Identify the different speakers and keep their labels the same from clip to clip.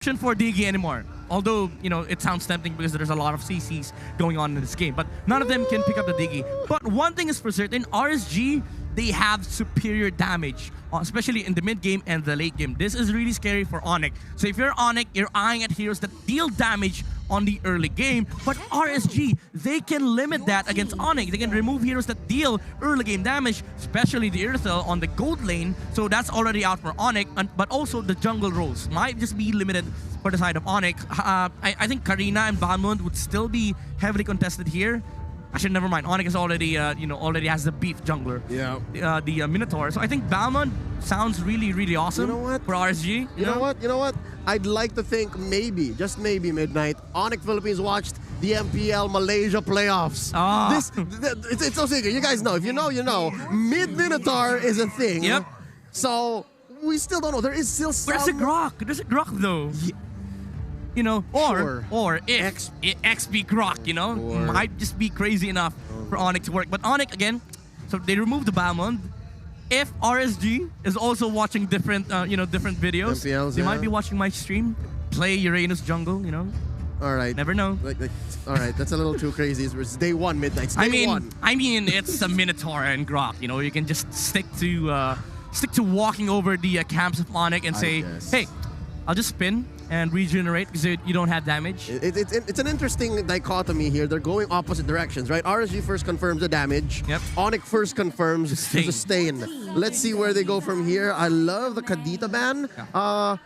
Speaker 1: option for Digi anymore. Although, you know, it sounds tempting because there's a lot of CCs going on in this game. But none of them can pick up the Digi. But one thing is for certain, RSG, they have superior damage, especially in the mid game and the late game. This is really scary for ONIC. So if you're ONIC, you're eyeing at heroes that deal damage on the early game, but RSG, they can limit that against ONIC. They can remove heroes that deal early game damage, especially the Irithel on the gold lane, so that's already out for ONIC, but also the jungle roles might just be limited for the side of ONIC. I think Karina and Balmond would still be heavily contested here. Actually, never mind. ONIC is already, already has the beef jungler.
Speaker 2: Yeah.
Speaker 1: The Minotaur. So I think Balmond sounds really, really awesome for RSG.
Speaker 2: You know what? I'd like to think maybe, just maybe, Midnight, ONIC Philippines watched the MPL Malaysia playoffs. It's so secret. You guys know. If you know, you know. Mid-Minotaur is a thing.
Speaker 1: Yep.
Speaker 2: So we still don't know. There is still some...
Speaker 1: There's a Grok. There's a Grok, though.
Speaker 2: Yeah.
Speaker 1: You know,
Speaker 2: Sure.
Speaker 1: or if XP Grok, you know, might just be crazy enough for ONIC to work. But ONIC, again, so they removed the Balmond. If RSG is also watching different, different videos,
Speaker 2: MPLs,
Speaker 1: they might be watching my stream, play Uranus jungle, you know.
Speaker 2: All right.
Speaker 1: Never know.
Speaker 2: All right, that's a little too crazy. It's day one, Midnight. It's day one.
Speaker 1: I mean, it's a Minotaur and Grok. You know, you can just stick to walking over the camps of ONIC and say, hey, I'll just spin and regenerate because you don't have damage.
Speaker 2: It's an interesting dichotomy here. They're going opposite directions, right? RSG first confirms the damage.
Speaker 1: Yep.
Speaker 2: ONIC first confirms the sustain. Let's see where they go from here. I love the Kadita ban.
Speaker 1: Yeah.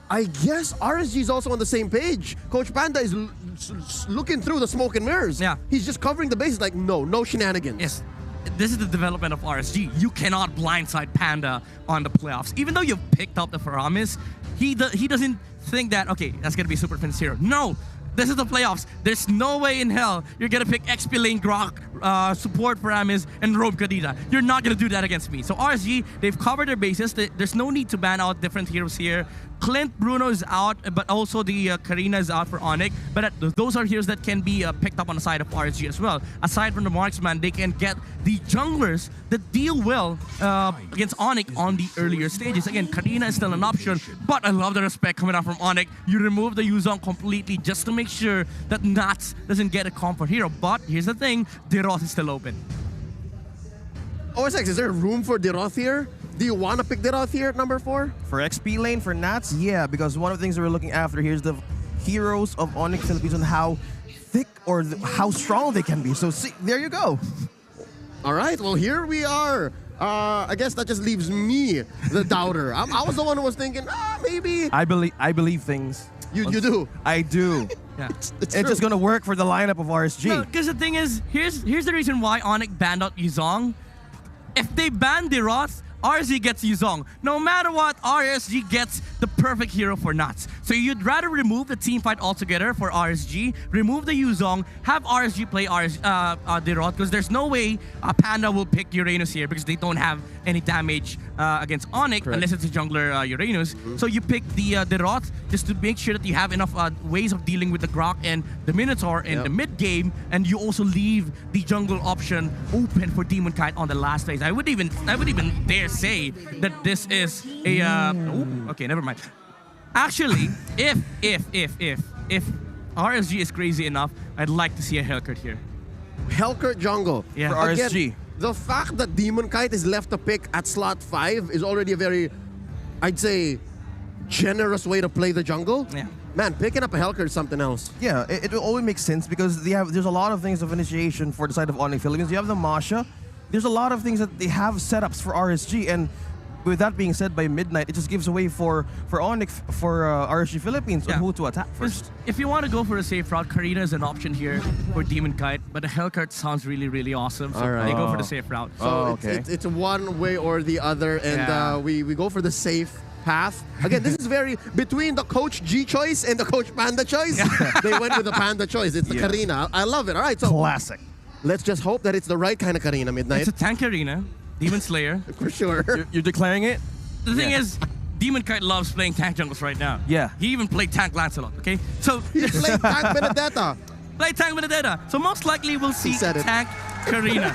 Speaker 2: I guess RSG is also on the same page. Coach Panda is looking through the smoke and mirrors.
Speaker 1: Yeah.
Speaker 2: He's just covering the bases like, no shenanigans.
Speaker 1: Yes. This is the development of RSG. You cannot blindside Panda on the playoffs. Even though you've picked up the Faramis, he doesn't think that, okay, that's going to be Super Fence Hero. No! This is the playoffs. There's no way in hell you're going to pick XP lane Grok, support Faramis, and Robe Kadita. You're not going to do that against me. So RSG, they've covered their bases. There's no need to ban out different heroes here. Clint Bruno is out, but also the Karina is out for ONIC. But those are heroes that can be picked up on the side of RSG as well. Aside from the marksman, they can get the junglers that deal well against ONIC on the earlier stages. Again, Karina is still an option, but I love the respect coming out from ONIC. You remove the Yuzong completely just to make sure that Nats doesn't get a comfort hero. But here's the thing, Deroth is still open.
Speaker 2: OSX, is there room for Deroth here? Do you want to pick Deroth here at number 4?
Speaker 3: For XP lane, for Nats, yeah, because one of the things that we're looking after here is the heroes of ONIC Philippines and how thick or how strong they can be. So see, there you go.
Speaker 2: All right, well, here we are. I guess that just leaves me, the doubter. I was the one who was thinking, maybe.
Speaker 3: I believe things.
Speaker 2: You do?
Speaker 3: I do.
Speaker 1: Yeah.
Speaker 2: It's
Speaker 3: just going to work for the lineup of RSG.
Speaker 1: Because the thing is, here's the reason why ONIC banned out Yuzong. If they ban Deroth, RSG gets Yuzong. No matter what, RSG gets the perfect hero for Nuts. So you'd rather remove the team fight altogether for RSG, remove the Yuzong, have RSG play Deroth, because there's no way Panda will pick Uranus here because they don't have any damage against ONIC unless it's a jungler Uranus. So you pick the Deroth just to make sure that you have enough ways of dealing with the Grok and the Minotaur in the mid game, and you also leave the jungle option open for Demon Kite on the last phase. I would even dare say that this is a okay, never mind. Actually, if RSG is crazy enough, I'd like to see a Hellcurt here.
Speaker 2: Hellcurt jungle.
Speaker 1: Yeah.
Speaker 3: For RSG.
Speaker 2: Again, the fact that Demon Kite is left to pick at slot 5 is already a very, I'd say, generous way to play the jungle.
Speaker 1: Yeah.
Speaker 2: Man, picking up a Hellcurt is something else.
Speaker 3: Yeah, it will always make sense because there's a lot of things of initiation for the side of ONIC Philippines. You have the Masha. There's a lot of things that they have setups for RSG, and with that being said, by midnight, it just gives away for ONIC, for RSG Philippines on who to attack first.
Speaker 1: If you want to go for a safe route, Karina is an option here for Demon Kite, but the Hellcurt sounds really, really awesome, so they go for the safe route.
Speaker 2: So it's one way or the other, and we go for the safe path. Again, this is very between the Coach G choice and the Coach Panda choice. They went with the Panda choice. It's the Karina. I love it. All right, so
Speaker 3: classic.
Speaker 2: Let's just hope that it's the right kind of Karina, Midnight.
Speaker 1: It's a tank Karina, Demon Slayer.
Speaker 2: For sure.
Speaker 3: You're declaring it?
Speaker 1: The thing is, Demon Kite loves playing tank jungles right now.
Speaker 3: Yeah.
Speaker 1: He even played tank Lancelot, okay? So
Speaker 2: He's playing tank Benedetta.
Speaker 1: Play tank Benedetta. So most likely we'll see tank Karina.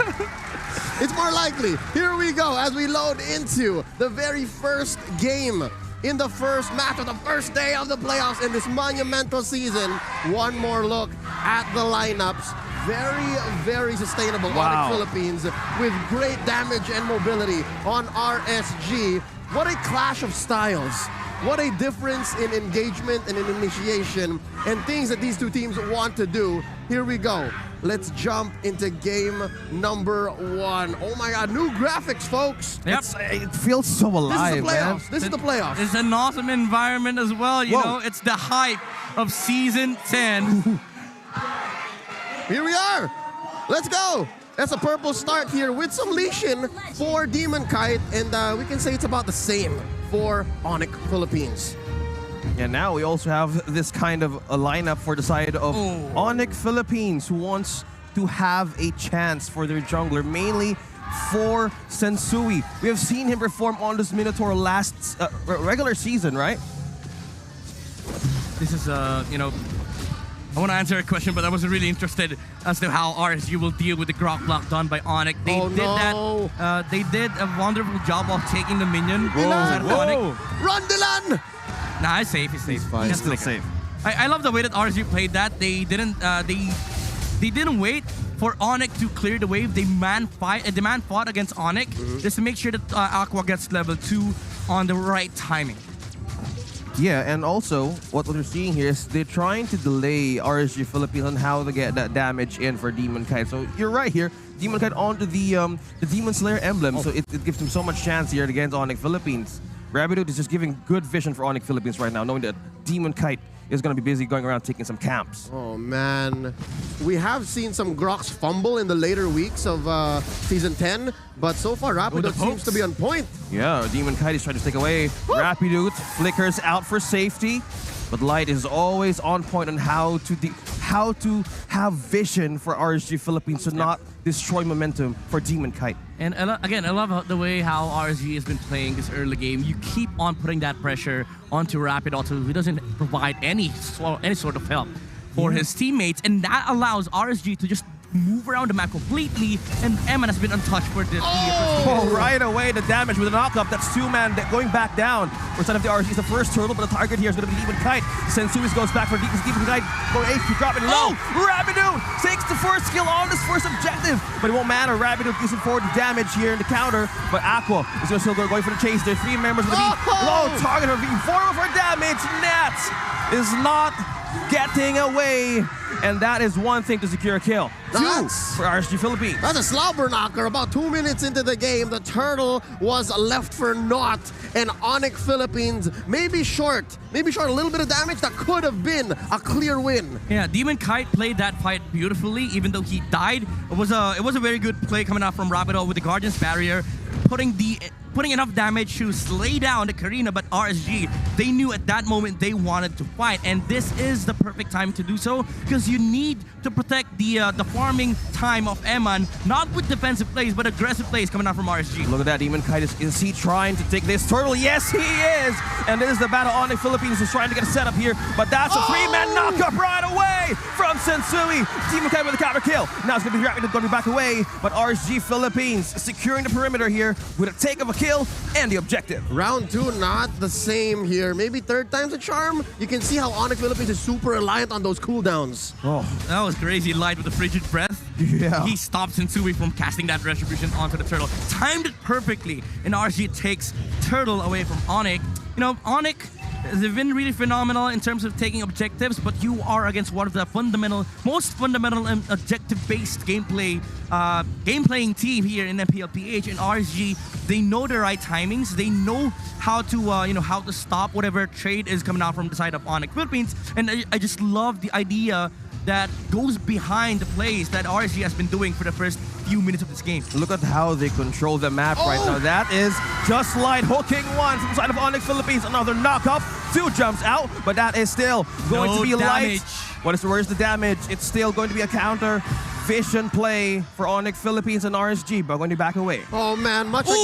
Speaker 2: It's more likely. Here we go as we load into the very first game in the first match of the first day of the playoffs in this monumental season. One more look at the lineups. Very, very sustainable ONIC Philippines with great damage and mobility on RSG. What a clash of styles. What a difference in engagement and in initiation and things that these two teams want to do. Here we go. Let's jump into game number 1. Oh my God, new graphics, folks.
Speaker 1: Yep.
Speaker 3: It feels so alive, man.
Speaker 2: This is the playoffs.
Speaker 1: It's an awesome environment as well. You know, it's the hype of season 10.
Speaker 2: Here we are. Let's go. That's a purple start here with some lesion for Demon Kite, and we can say it's about the same for ONIC Philippines.
Speaker 3: And now we also have this kind of a lineup for the side of ONIC Philippines, who wants to have a chance for their jungler, mainly for Sensui. We have seen him perform on this Minotaur last regular season, right?
Speaker 1: This is, you know, I want to answer a question, but I wasn't really interested as to how RSG will deal with the Grok block done by ONIC. They did a wonderful job of taking the minion.
Speaker 2: Run, Dylan!
Speaker 1: Nah, he's safe. He's safe.
Speaker 3: He's still safe.
Speaker 1: I love the way that RSG played that. They didn't wait for ONIC to clear the wave. They man fought against ONIC just to make sure that Aqua gets level 2 on the right timing.
Speaker 3: Yeah, and also what we're seeing here is they're trying to delay RSG Philippines on how to get that damage in for Demon Kite. So you're right here, Demon Kite onto the Demon Slayer emblem, so it gives them so much chance here against ONIC Philippines. Rabbitoot is just giving good vision for ONIC Philippines right now, knowing that Demon Kite is going to be busy going around taking some camps.
Speaker 2: Oh man, we have seen some Groks fumble in the later weeks of Season 10, but so far Rabbitoot seems to be on point.
Speaker 3: Yeah, Demon Kite is trying to take away. Rabbitoot flickers out for safety, but Light is always on point on how to have vision for RSG Philippines to not destroy momentum for Demon Kite.
Speaker 1: And again, I love the way how RSG has been playing this early game. You keep on putting that pressure onto Rabbitoot, who doesn't provide any sort of help for his teammates, and that allows RSG to just move around the map completely, and Eman has been untouched for the
Speaker 3: right away, the damage with a knock-up. That's 2-man going back down. For side of the RSG, the first turtle, but the target here is going to be Demon Kite. Sensui goes back for Demon Kite. Going HP, dropping low. Rabbitoot takes the first kill on this first objective, but it won't matter. Rabbitoot gives him forward damage here in the counter, but Aqua is still going for the chase. There's 3 members going to be low. Target of being 4 for damage. Nats is not getting away, and that is one thing to secure a kill. 2 for RSG Philippines.
Speaker 2: That's a slobber knocker. About 2 minutes into the game, the turtle was left for naught, and ONIC Philippines maybe short a little bit of damage that could have been a clear win.
Speaker 1: Yeah, Demon Kite played that fight beautifully, even though he died. It was a very good play coming out from Rabbitoot with the Guardian's Barrier, putting enough damage to slay down the Karina, but RSG, they knew at that moment they wanted to fight, and this is the perfect time to do so, because you need to protect the farming time of Eman, not with defensive plays, but aggressive plays coming out from RSG.
Speaker 3: Look at that, Demon Kite. Is he trying to take this turtle? Yes, he is! And this is the battle ONIC Philippines is trying to get a setup here, but that's a 3-man knockup right away from Sensui. Demon Kite with a counter kill. Now it's going to be Rabbitoot going to be back away, but RSG Philippines securing the perimeter here with a take of a kill and the objective.
Speaker 2: Round 2, not the same here. Maybe 3rd time's a charm. You can see how ONIC Philippines is super reliant on those cooldowns.
Speaker 3: Oh,
Speaker 1: that was crazy. Light with the frigid breath.
Speaker 3: Yeah.
Speaker 1: He stops Sensui from casting that retribution onto the turtle. Timed it perfectly, and RSG takes turtle away from ONIC. You know, ONIC, they've been really phenomenal in terms of taking objectives, but you are against one of the most fundamental and objective-based game-playing team here in MPL-PH. And RSG, they know the right timings. They know how to, how to stop whatever trade is coming out from the side of ONIC Philippines. And I just love the idea that goes behind the plays that RSG has been doing for the first few minutes of this game.
Speaker 3: Look at how they control the map right now. That is just Light hooking one from the side of ONIC Philippines. Another knock-up. 2 jumps out, but that is still going to be
Speaker 1: damage.
Speaker 3: Light. Where's the damage? It's still going to be a counter vision play for ONIC Philippines and RSG, but going to back away.
Speaker 2: Oh man, much like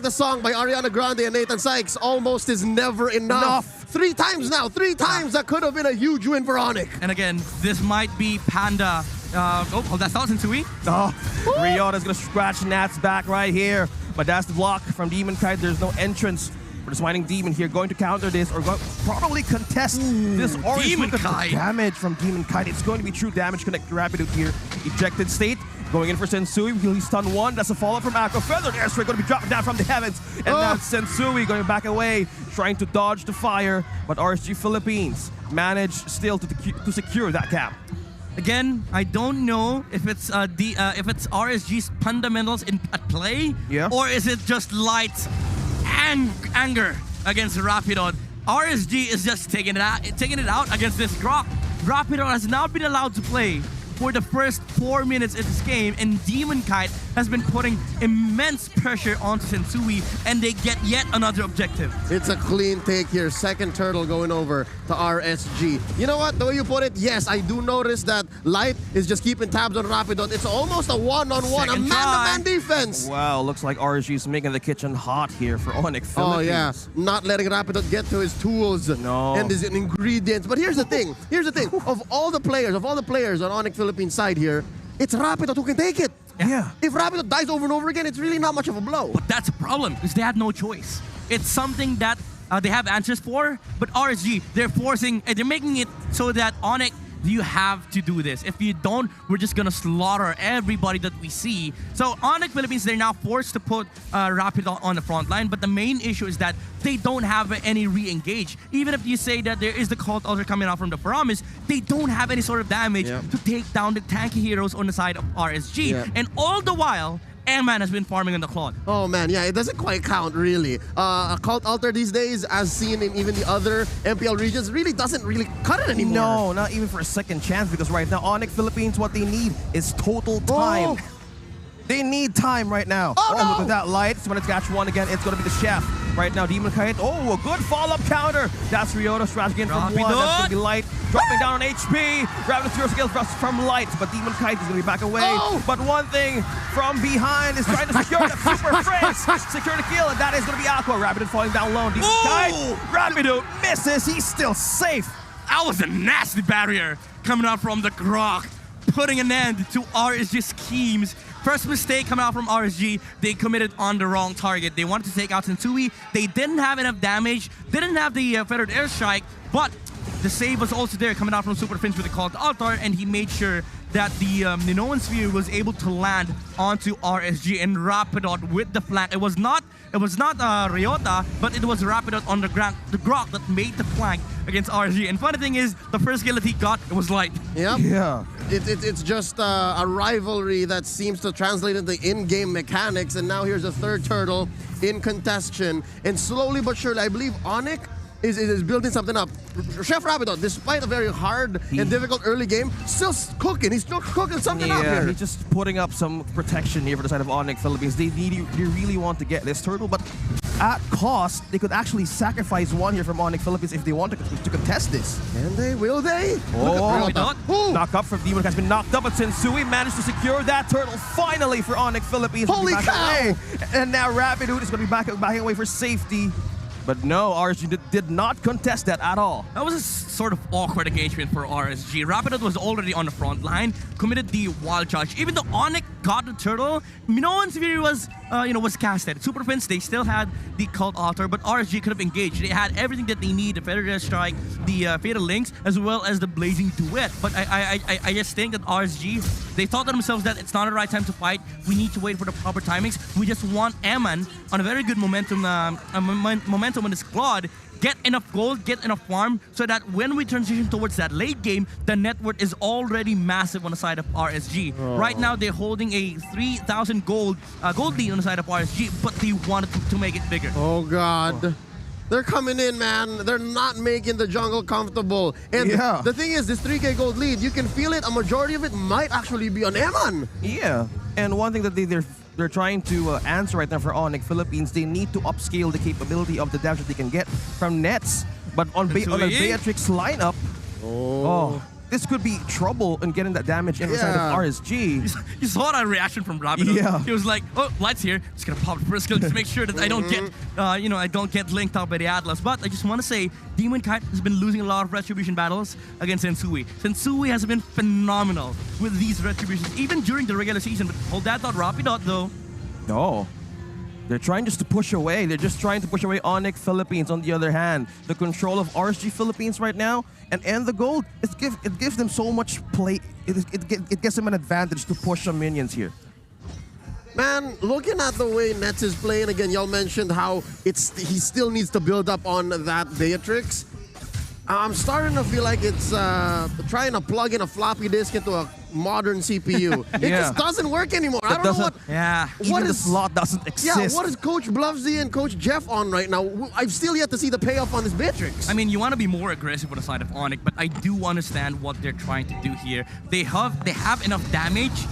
Speaker 2: the song by Ariana Grande and Nathan Sykes, almost is never enough. 3 times now, 3 times that could have been a huge win for ONIC.
Speaker 1: And again, this might be Panda. That's not Sensui.
Speaker 3: Ryota's gonna scratch Nat's back right here, but that's the block from Demon Kite. There's no entrance But the Smiling Demon here going to counter this or probably contest this orange.
Speaker 1: Demon
Speaker 3: Look at the
Speaker 1: Kite.
Speaker 3: damage from Demon Kite. It's going to be true damage connect to Rapidoot here. Ejected state. Going in for Sensui. He'll stun one. That's a follow-up from Aqua. Feathered airstrike going to be dropping down from the heavens. And now Sensui going back away, trying to dodge the fire. But RSG Philippines manage still to secure that cap.
Speaker 1: Again, I don't know if it's if it's RSG's fundamentals at play, or is it just light anger against Rapidout. RSG is just taking it out against this Grok. Rapidout has now been allowed to play for the first 4 minutes of this game, and Demon Kite has been putting immense pressure onto Sensui, and they get yet another objective.
Speaker 2: It's a clean take here. Second turtle going over to RSG. You know what? The way you put it, yes, I do notice that Light is just keeping tabs on Rapidout. It's almost a one-on-one, a man-to-man defense.
Speaker 3: Wow, looks like RSG is making the kitchen hot here for ONIC Philippines.
Speaker 2: Oh yeah, not letting Rapidout get to his tools and his ingredients. But here's the thing. Of all the players on ONIC Philippines side here, it's Rapidout who can take it.
Speaker 3: Yeah.
Speaker 2: If Rapidout dies over and over again, it's really not much of a blow.
Speaker 1: But that's a problem, because they had no choice. It's something that they have answers for, but RSG, they're making it so that ONIC, you have to do this. If you don't, we're just gonna slaughter everybody that we see. So ONIC Philippines, they're now forced to put Rapidout on the front line, but the main issue is that they don't have any re-engage. Even if you say that there is the Cult Altar coming out from the Paramis, they don't have any sort of damage to take down the tanky heroes on the side of RSG. And all the while, Eman has been farming on the Claude.
Speaker 2: Oh man, yeah, it doesn't quite count really. A Cult Altar these days, as seen in even the other MPL regions, really doesn't really cut it anymore.
Speaker 3: No, not even for a second chance, because right now ONIC Philippines, what they need is total time. They need time right now.
Speaker 2: No.
Speaker 3: Look at that Light. So when it's catch one again, it's going to be the chef. Right now, Demon Kite. Oh, a good follow-up counter. That's Ryota strategy in from one. That's going to be Light. Dropping down on HP. Grabbing the zero skill from Light. But Demon Kite is going to be back away. But one thing from behind is trying to secure the super phrase. Secure the kill, and that is going to be Aqua. Rapidout falling down low. Demon Kite. Rapidout misses. He's still safe.
Speaker 1: That was a nasty barrier coming out from the Grok, putting an end to RSG's schemes. First mistake coming out from RSG, they committed on the wrong target. They wanted to take out Sensui. They didn't have enough damage, didn't have the feathered airstrike, but the save was also there coming out from Super Finch with the Cult Altar, and he made sure that the Minoan Sphere was able to land onto RSG and Rapidout with the flank. It was not Ryota, but it was Rapidout on the Grok that made the flank against RSG. And funny thing is, the first kill that he got, it was Light.
Speaker 2: Yep.
Speaker 3: Yeah.
Speaker 2: It's just a rivalry that seems to translate into in-game mechanics, and now here's a third turtle in contention. And slowly but surely, I believe ONIC is building something up. Chef Rapidout, despite a very hard and difficult early game, still cooking. He's still cooking something up here.
Speaker 3: He's just putting up some protection here for the side of ONIC Philippines. They really want to get this turtle, but at cost, they could actually sacrifice one here from ONIC Philippines if they want to contest this.
Speaker 2: Can they? Will they?
Speaker 3: Oh,
Speaker 1: Rapidout.
Speaker 3: Knock up from Demon has been knocked up, but Sensui managed to secure that turtle finally for ONIC Philippines.
Speaker 2: Holy cow!
Speaker 3: And now Rapidout is going to be backing away for safety. But no, RSG did not contest that at all.
Speaker 1: That was a sort of awkward engagement for RSG. Rapidout was already on the front line, committed the wild charge. Even though ONIC got the turtle, Minoan Sphere was casted. Super Fins, they still had the Cult Altar, but RSG could have engaged. They had everything that they need, the Feather Strike, the Fatal Links, as well as the Blazing Duet. But I just think that RSG, they thought to themselves that it's not the right time to fight. We need to wait for the proper timings. We just want Eman on a very good momentum in this squad, get enough gold, get enough farm, so that when we transition towards that late game, the net worth is already massive on the side of RSG. Right now, they're holding a 3,000 gold lead on the side of RSG, but they wanted to make it bigger.
Speaker 2: Oh God. They're coming in, man. They're not making the jungle comfortable. And the thing is, this 3K gold lead, you can feel it. A majority of it might actually be on Eman.
Speaker 3: Yeah. And one thing that they're trying to answer right now for ONIC Philippines, they need to upscale the capability of the damage that they can get from nets. But on a Beatrix lineup, this could be trouble in getting that damage in the side of RSG.
Speaker 1: You saw that reaction from Rapidout.
Speaker 3: Yeah.
Speaker 1: He was like, "Oh, Light's here. Just gonna pop the first skill to make sure that I don't get, I don't get linked up by the Atlas." But I just want to say, Demon Kite has been losing a lot of retribution battles against Sensui. Sensui has been phenomenal with these retributions, even during the regular season. But hold that thought, Rapidout though.
Speaker 3: No. They're trying just to push away. They're just trying to push away ONIC Philippines. On the other hand, the control of RSG Philippines right now and the gold, it gives them so much play. It gives them an advantage to push some minions here.
Speaker 2: Man, looking at the way Nets is playing, again, y'all mentioned how he still needs to build up on that Beatrix. I'm starting to feel like it's trying to plug in a floppy disk into a modern CPU. It just doesn't work anymore. I don't know what.
Speaker 1: Yeah.
Speaker 3: Even the slot doesn't exist.
Speaker 2: Yeah, what is Coach Bluffsy and Coach Jeff on right now? I've still yet to see the payoff on this Beatrix.
Speaker 1: I mean, you want to be more aggressive on the side of ONIC, but I do understand what they're trying to do here. They have enough damage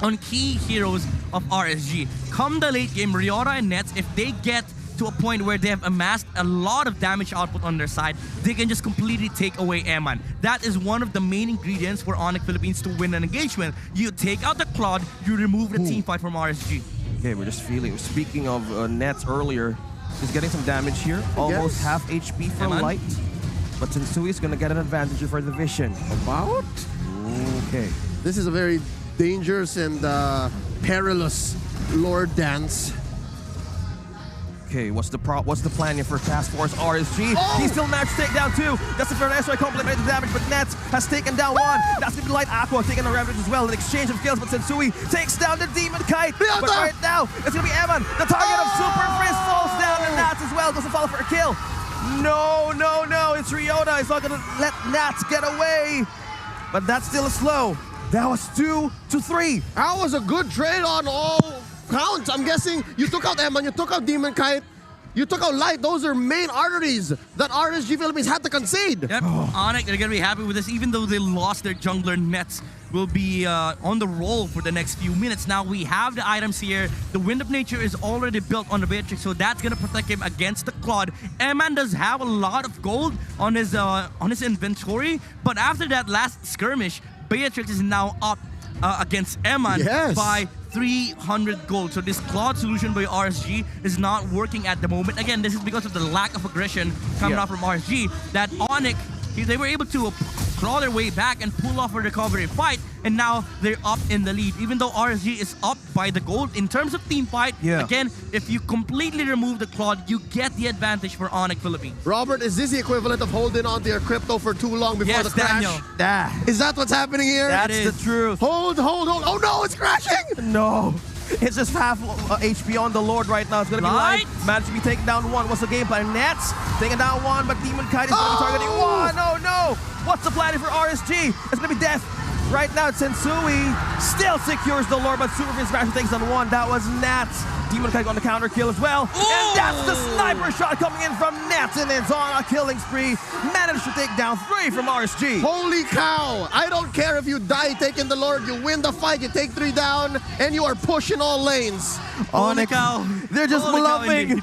Speaker 1: on key heroes of RSG. Come the late game, Ryota and Nets, if they get to a point where they have amassed a lot of damage output on their side, they can just completely take away Eman. That is one of the main ingredients for ONIC Philippines to win an engagement. You take out the Claude, you remove the team fight from RSG.
Speaker 3: Okay, we're just feeling. Speaking of Nets earlier, he's getting some damage here. Almost half HP for
Speaker 1: Eman.
Speaker 3: Light. But Sensui is going to get an advantage for the vision.
Speaker 2: About?
Speaker 3: Okay.
Speaker 2: This is a very dangerous and perilous Lord dance.
Speaker 3: Okay, what's the plan here for Task Force RSG? He still managed to take down 2. That's a fair SY complemented the damage, but Nets has taken down 1. That's gonna be Light Aqua taking the ravage as well. An exchange of kills, but Sensui takes down the Demon Kite. But right now, it's gonna be Eman. The target of Super Frizz falls down, and Nats as well doesn't fall for a kill. No, it's Ryota. He's not gonna let Nats get away. But that's still a slow. That was 2 to 3.
Speaker 2: That was a good trade on all counts. I'm guessing you took out Eman, you took out Demon Kite, you took out Light. Those are main arteries that RSG Philippines had to concede.
Speaker 1: Yep, ONIC, they're going to be happy with this. Even though they lost their jungler, Nets will be on the roll for the next few minutes. Now we have the items here. The Wind of Nature is already built on the Beatrix, so that's going to protect him against the Claude. Eman does have a lot of gold on his inventory, but after that last skirmish, Beatrix is now up against Eman by 300 gold. So this Claude solution by RSG is not working at the moment. Again, this is because of the lack of aggression coming out from RSG. That ONIC, they were able to claw their way back and pull off a recovery fight, and now they're up in the lead. Even though RSG is up by the gold in terms of team fight, again, if you completely remove the Claude, you get the advantage for ONIC Philippines.
Speaker 2: Robert, is this the equivalent of holding on to your crypto for too long before the crash?
Speaker 1: Daniel.
Speaker 2: Is that what's happening here?
Speaker 3: That's the truth.
Speaker 2: Hold. Oh no, it's crashing!
Speaker 3: No. It's just half HP on the Lord right now. It's going to be Light. Managed to be taken down 1. What's the game plan? Nets taking down 1, but Demon Kite is going to be targeting 1. Oh no! What's the plan for RSG? It's going to be death. Right now, Sensui still secures the Lord, but Super Frizz Smash takes on 1. That was Nats. Demon Kite on the counter kill as well. And that's the sniper shot coming in from Nats, and it's on a killing spree. Managed to take down 3 from RSG.
Speaker 2: Holy cow! I don't care if you die taking the Lord, you win the fight, you take 3 down, and you are pushing all lanes.
Speaker 3: ONIC, they're just bluffing.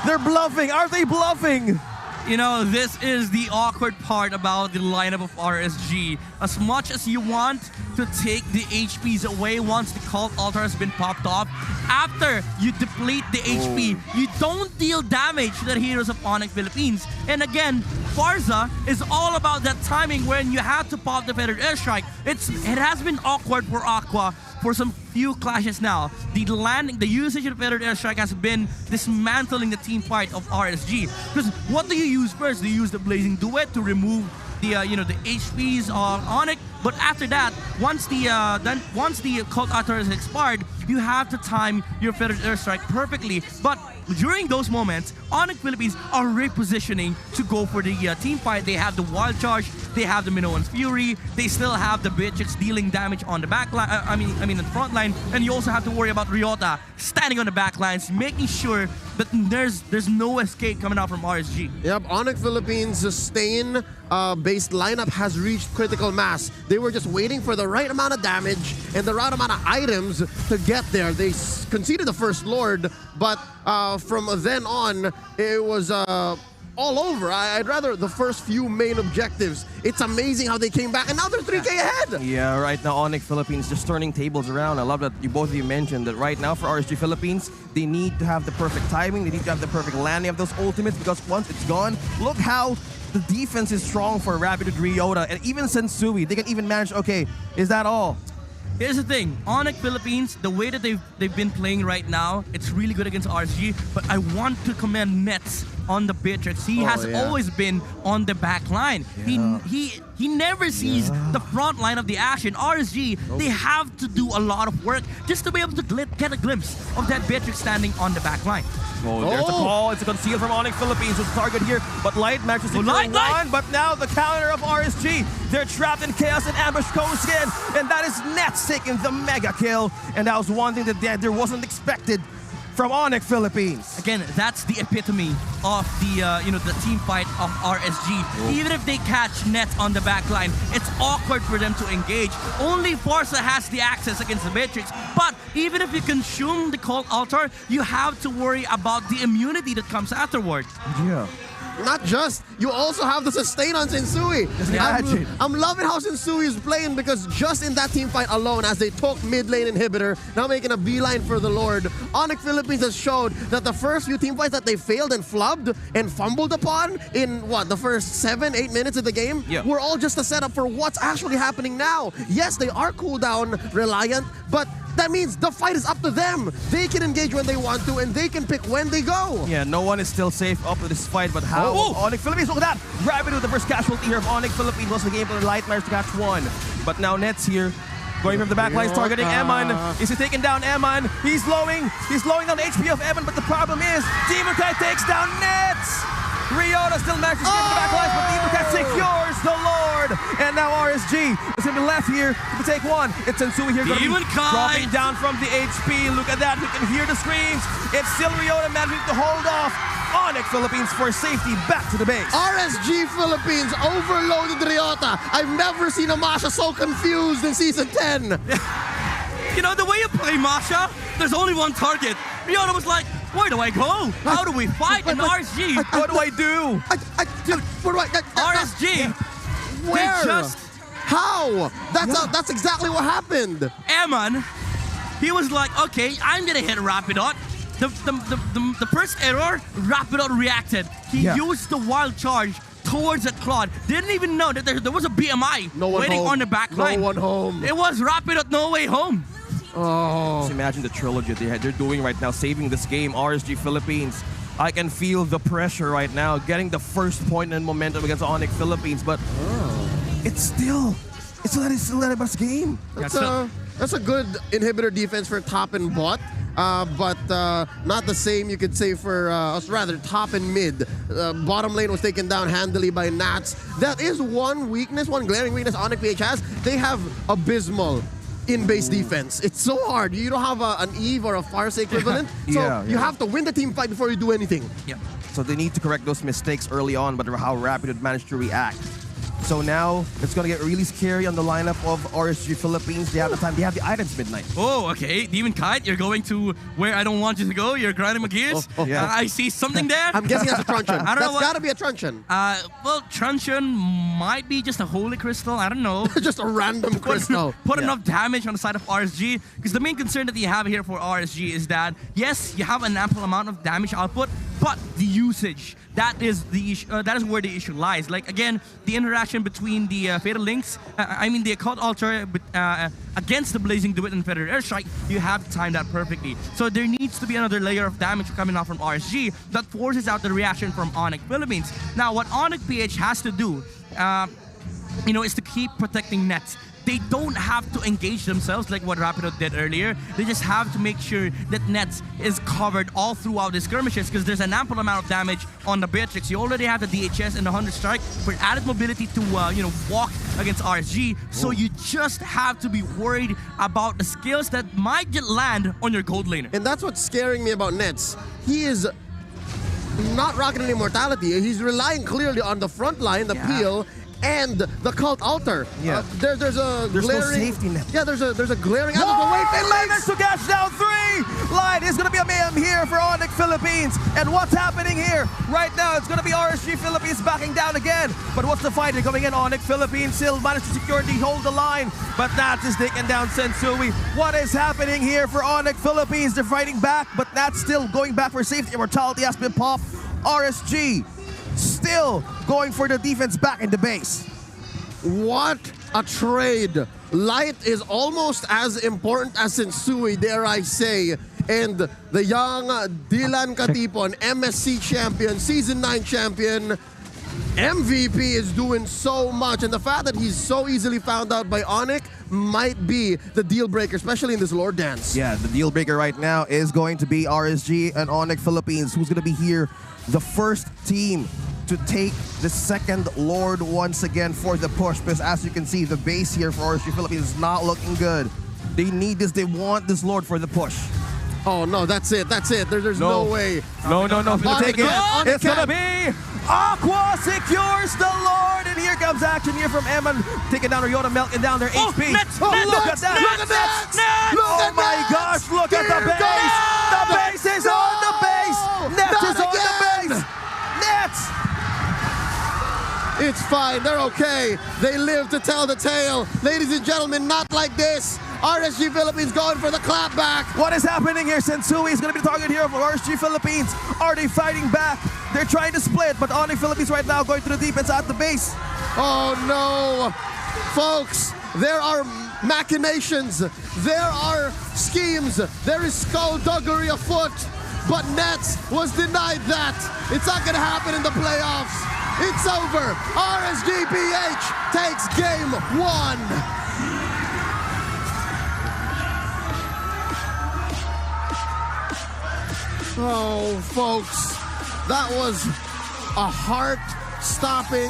Speaker 3: They're bluffing. Are they bluffing?
Speaker 1: You know, this is the awkward part about the lineup of RSG. As much as you want to take the HPs away once the Cult Altar has been popped off, after you deplete the HP, you don't deal damage to the heroes of ONIC Philippines. And again, Farza is all about that timing when you have to pop the Feathered Airstrike. It has been awkward for Aqua for some few clashes now. The usage of the Feathered Airstrike has been dismantling the team fight of RSG. Because what do you use first? Do you use the Blazing Duet to remove the the HPs on ONIC? But after that, once the Cult Altar is expired, you have to time your Feathered Airstrike perfectly. But during those moments, ONIC Philippines are repositioning to go for the team fight. They have the Wild Charge, they have the Minoan's Fury, they still have the Beatrix dealing damage on the back line, I mean in the front line, and you also have to worry about Ryota standing on the back lines, making sure that there's no escape coming out from RSG.
Speaker 2: Yep, ONIC Philippines' sustain-based lineup has reached critical mass. They were just waiting for the right amount of damage and the right amount of items to get there. They conceded the first Lord, but from then on, it was all over. I'd rather the first few main objectives. It's amazing how they came back, and now they're 3K ahead.
Speaker 3: Yeah, right now ONIC Philippines just turning tables around. I love that both of you mentioned that right now for RSG Philippines, they need to have the perfect timing. They need to have the perfect landing of those ultimates, because once it's gone, look how the defense is strong for Rapid Ryota, and even Sensui, they can even manage, okay, is that all?
Speaker 1: Here's the thing, ONIC Philippines, the way that they've been playing right now, it's really good against RSG, but I want to commend Nets on the Beatrix. He has always been on the back line. He never sees the front line of the action. RSG, they have to do a lot of work just to be able to get a glimpse of that Beatrix standing on the back line.
Speaker 3: Oh, there's the call. It's a conceal from ONIC Philippines with the target here, but Light manages to secure one. But now the counter of RSG. They're trapped in chaos and ambush coast again, and that is Nets taking the mega kill. And that was one thing that there wasn't expected from ONIC Philippines.
Speaker 1: Again, that's the epitome of the the team fight of RSG. Even if they catch Nets on the back line, it's awkward for them to engage. Only Forza has the access against the Matrix. But even if you consume the Cult Altar, you have to worry about the immunity that comes afterward.
Speaker 3: Yeah.
Speaker 2: Not just, you also have the sustain on Sensui. I'm loving how Sensui is playing because just in that team fight alone, as they took mid lane inhibitor, now making a beeline for the Lord, ONIC Philippines has showed that the first few team fights that they failed and flubbed and fumbled upon in the first 7-8 minutes of the game were all just a setup for what's actually happening now. Yes, they are cooldown reliant, but that means the fight is up to them. They can engage when they want to, and they can pick when they go.
Speaker 3: Yeah, no one is still safe up to this fight, but how? ONIC Philippines, look at that! Rabbit with the first casualty here of ONIC Philippines was the game for the Light managed to catch one. But now Nets here, going from the back lines, targeting Eman. Is he taking down Eman? He's slowing down the HP of Eman, but the problem is, Demon Kai takes down Nets! Ryota still manages to get to the back lines, but Demon Kai secures the Lord! And now RSG is going to be left here to take one. It's Sensui here going to be dropping down from the HP. Look at that, we can hear the screams. It's still Ryota managing to hold off ONIC Philippines for safety back to the base.
Speaker 2: RSG Philippines overloaded Ryota. I've never seen a Masha so confused in Season 10.
Speaker 1: You know, the way you play Masha, there's only one target. Ryota was like, where do I go? How do we fight? And RSG,
Speaker 3: what do I do?
Speaker 2: Dude, what do I...
Speaker 1: RSG,
Speaker 2: where?
Speaker 1: they just...
Speaker 2: How? That's exactly what happened.
Speaker 1: Eman, he was like, okay, I'm gonna hit Rapidot. The first error, Rapidot reacted. He used the wild charge towards that Claude. Didn't even know that there was a BMI waiting on the back line.
Speaker 2: No one home.
Speaker 1: It was Rapidot, no way home.
Speaker 3: Oh. Just imagine the trilogy they're doing right now, saving this game, RSG Philippines. I can feel the pressure right now, getting the first point and momentum against ONIC Philippines, but it's still anybody's game.
Speaker 2: That's a good inhibitor defense for top and bot. But not the same you could say for rather top and mid. Bottom lane was taken down handily by Nats. That is one weakness, one glaring weakness ONIC-PH has. They have abysmal in-base defense. It's so hard. You don't have an Eve or a Farsa equivalent. So you have to win the team fight before you do anything.
Speaker 1: Yeah.
Speaker 3: So they need to correct those mistakes early on, but how Rapid managed to react. So now it's gonna get really scary on the lineup of RSG Philippines. They have the time. They have the items midnight.
Speaker 1: Oh, okay. Demon Kite, you're going to where I don't want you to go. You're grinding my gears. I see something there.
Speaker 2: I'm guessing that's a truncheon.
Speaker 1: I don't know.
Speaker 2: That's gotta be a truncheon.
Speaker 1: Well, truncheon might be just a holy crystal. I don't know.
Speaker 2: Just a random crystal.
Speaker 1: Put enough damage on the side of RSG, because the main concern that you have here for RSG is that yes, you have an ample amount of damage output, but the usage. That is the issue. That is where the issue lies. Like again, the interaction between the Fatal Links, the Occult Altar against the Blazing Duet and Feather Airstrike, you have to time that perfectly. So there needs to be another layer of damage coming off from RSG that forces out the reaction from ONIC Philippines. Now, what ONIC-PH has to do, is to keep protecting Nets. They don't have to engage themselves like what Rapido did earlier. They just have to make sure that Nets is covered all throughout the skirmishes, because there's an ample amount of damage on the Beatrix. You already have the DHS and the 100 strike for added mobility to walk against RSG. So you just have to be worried about the skills that might get land on your gold laner.
Speaker 2: And that's what's scaring me about Nets. He is not rocking any immortality. He's relying clearly on the front line, the peel, and the Cult Altar.
Speaker 3: Yeah.
Speaker 2: There's glaring...
Speaker 3: no safety net.
Speaker 2: Yeah, there's a glaring...
Speaker 3: Managed to catch down 3! Light is going to be a mayhem here for ONIC Philippines. And what's happening here? Right now, it's going to be RSG Philippines backing down again. But what's the fight coming in? ONIC Philippines still managed to secure the hold the line. But Nats is taking down Sensui. What is happening here for ONIC Philippines? They're fighting back, but Nats still going back for safety. Immortality has been popped. RSG still going for the defense back in the base.
Speaker 2: what a trade. Light is almost as important as Sensui, dare I say. And the young Dylan Katipon, MSC champion, Season 9 champion, MVP is doing so much. And the fact that he's so easily found out by ONIC might be the deal breaker, especially in this Lord Dance.
Speaker 3: Yeah, the deal breaker right now is going to be RSG and ONIC Philippines, who's going to be here, the first team to take the second Lord once again for the push. Because as you can see, the base here for RSG Philippines is not looking good. They need this, they want this Lord for the push.
Speaker 2: Oh no, that's it, that's it. There's no way.
Speaker 3: No. Take it. It's
Speaker 2: can.
Speaker 3: gonna be Aqua secures the Lord, and here comes action here from Eman, taking down Ryota, melting down their HP.
Speaker 1: Nets,
Speaker 3: look
Speaker 1: Nets,
Speaker 3: at that!
Speaker 1: Nets,
Speaker 3: Nets.
Speaker 1: Nets.
Speaker 3: Oh my gosh! Look at the base! The base is on the base. Nets is on the base. Nets.
Speaker 2: It's fine, they're okay. They live to tell the tale. Ladies and gentlemen, not like this. RSG Philippines going for the clapback.
Speaker 3: What is happening here? Sensui is going to be the target here of RSG Philippines. Are they fighting back? They're trying to split, but ONIC Philippines right now going to the defense at the base.
Speaker 2: Oh no! Folks, there are machinations. There are schemes. There is skullduggery afoot. But Nets was denied that. It's not going to happen in the playoffs. It's over. RSG-PH takes game 1. Oh, folks, that was a heart-stopping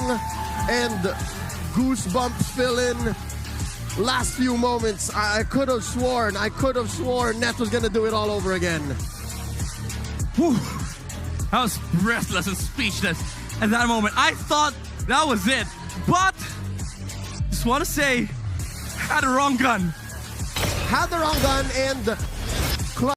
Speaker 2: and goosebumps-filling last few moments. I could have sworn Nets was going to do it all over again.
Speaker 1: Whew. I was breathless and speechless at that moment. I thought that was it, but just want to say, had the wrong gun.
Speaker 2: Had the wrong gun, and